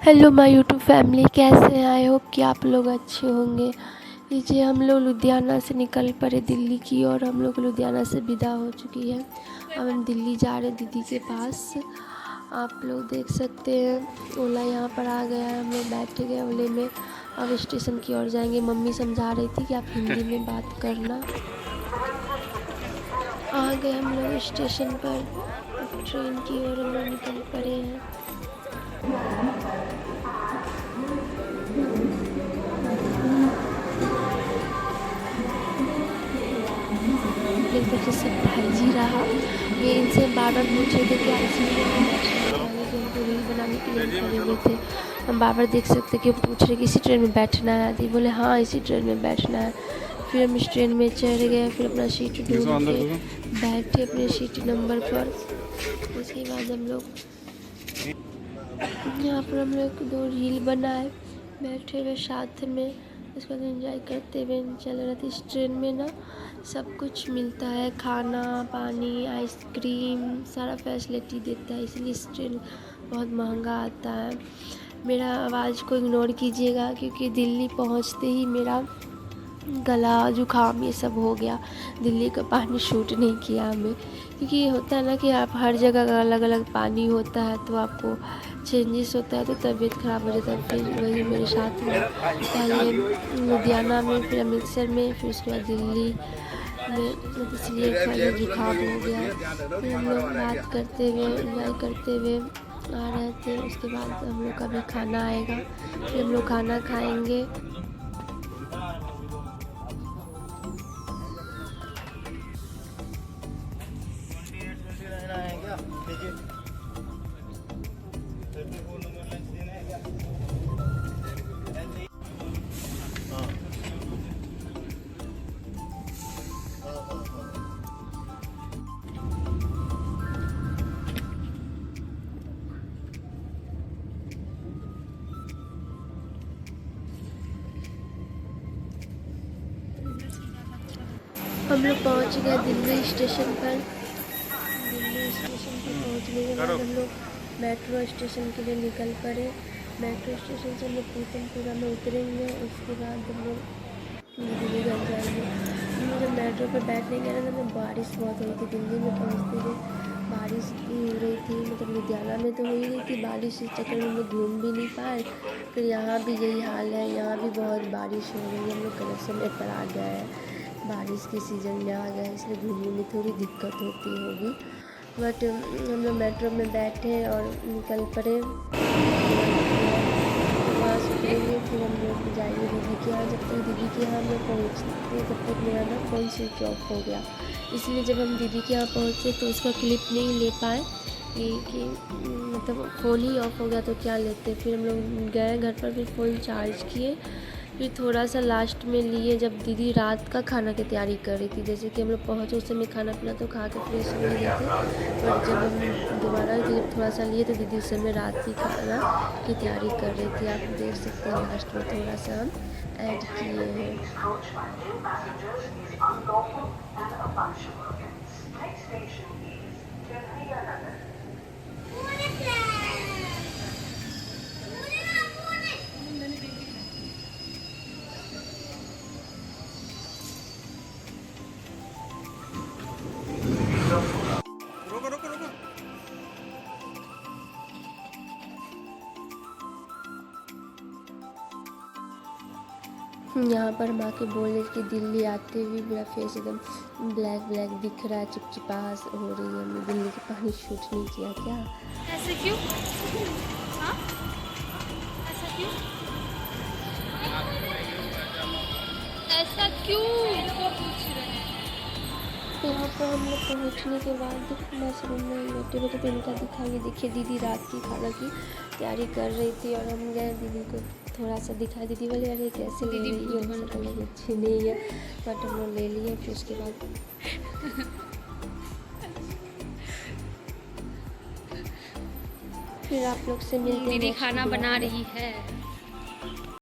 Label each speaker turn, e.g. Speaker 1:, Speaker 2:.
Speaker 1: Hello my YouTube family, कैसे हैं? I hope कि आप लोग अच्छे होंगे। लीजिए, हम लोग लुधियाना से निकल पड़े दिल्ली की और हम लोग लुधियाना से विदा हो चुकी है। अब हम दिल्ली जा रहे हैं दीदी के पास। आप लोग देख सकते हैं ओला यहाँ पर आ गया है। हम लोग बैठ गए ओले में। अब स्टेशन की ओर जाएंगे। मम्मी समझा रही थी कि आप हिंदी में बात करना। आ गए हम लोग स्टेशन पर। अब ट्रेन की ओर हम लोग निकल पड़े हैं। एक तरह से भाईजी रहा। ये इनसे बार बार पूछ रहे थे कि आप इसी ट्रेन में बैठना है, कि हमको रील बनाने के लिए खड़े हुए थे। हम बार बार देख सकते कि वो पूछ रहे कि इसी ट्रेन में बैठना है। दी बोले हाँ इसी ट्रेन में बैठना है। फिर हम इस ट्रेन में चढ़ गए। फिर अपना सीट ढूंढ के बैठे अपने सीट नंबर पर। उसके बाद हम लोग यहाँ पर हम लोग 2 रील बनाए बैठे हुए साथ में। उसके बाद एंजॉय करते हुए चल रहे थे। इस ट्रेन में ना सब कुछ मिलता है, खाना पानी आइसक्रीम सारा फैसिलिटी देता है, इसलिए इस ट्रेन बहुत महंगा आता है। मेरा आवाज़ को इग्नोर कीजिएगा क्योंकि दिल्ली पहुँचते ही मेरा गला जुकाम ये सब हो गया। दिल्ली का पानी शूट नहीं किया हमें, क्योंकि होता है ना कि आप हर जगह का अलग अलग पानी होता है तो आपको चेंजेस होता है तो तबीयत ख़राब हो जाता है। फिर वही मेरे साथ में पहले लुधियाना में, फिर अमृतसर में, फिर उसके बाद दिल्ली में, तो इसलिए पहले जुकाम हो गया। फिर हम लोग बात करते हुए एंजॉय करते हुए आ रहे थे। उसके बाद हम लोग का भी खाना आएगा, फिर हम लोग खाना खाएँगे। हम लोग पहुँच गए दिल्ली स्टेशन पर। दिल्ली स्टेशन पर पहुँचने के बाद हम लोग मेट्रो स्टेशन के लिए निकल पड़े। मेट्रो स्टेशन से हम लोग पीतमपुरा में उतरेंगे। उसके बाद हम लोग दिल्लीगंज जाएंगे। हम लोग जब मेट्रो पर बैठने गए ना तो बारिश बहुत हो रही थी। दिल्ली में पहुँचते हुए बारिश भी हो रही थी। मतलब लुधियाना में तो हो ही रही थी बारिश, इस चक्कर में हम लोग घूम भी नहीं पाए। फिर यहाँ भी यही हाल है, यहाँ भी बहुत बारिश हो रही है। हम लोग गलत समय पर आ गए हैं, बारिश के सीज़न में आ गए, इसलिए घूमने में थोड़ी दिक्कत होती होगी। बट हम लोग मेट्रो में बैठे और निकल पड़े। वहाँ से उतरेंगे, फिर हम लोग जाएंगे दीदी के यहाँ। जब तक दीदी के यहाँ हम लोग पहुँचते तब तक मेरा ना फ़ोन स्विच ऑफ हो गया। इसलिए जब हम दीदी के यहाँ पहुँचे तो उसका क्लिप नहीं ले पाए कि मतलब फ़ोन ही ऑफ हो गया तो क्या लेते। फिर हम लोग गए घर पर, फिर फ़ोन चार्ज किए, फिर थोड़ा सा लास्ट में लिए जब दीदी रात का खाना की तैयारी कर रही थी। जैसे कि हम लोग पहुँचे उस समय खाना पीना तो खा के फ्रेश हो गए थे, पर जब हम दोबारा जब थोड़ा सा लिए तो दीदी उस समय रात की खाना की तैयारी कर रही थी। आप देख सकते हैं लास्ट में थोड़ा सा हम ऐड किए हैं। यहाँ पर माँ के बोले कि दिल्ली आते हुए मेरा फेस एकदम ब्लैक ब्लैक दिख रहा है, चिपचिपाहट हो रही है। हमने दिल्ली के पानी शूट नहीं किया क्या?
Speaker 2: ऐसे क्यों? हाँ? ऐसा क्यों? ऐसा क्यों?
Speaker 1: यहाँ पर हम लोग पहुँचने के बाद बस रूम में बैठे बैठे तो इनका दिखाएंगे। देखिए दीदी रात की खाना की तैयारी कर रही थी और हम गए दीदी को थोड़ा सा दिखाई। दीदी बोले अरे कैसे ले रही है, हमसे लगे अच्छी नहीं है, बट हम लोग ले लिए। फिर उसके बाद फिर आप लोग से मिलते हैं।
Speaker 2: दीदी खाना बना रही है।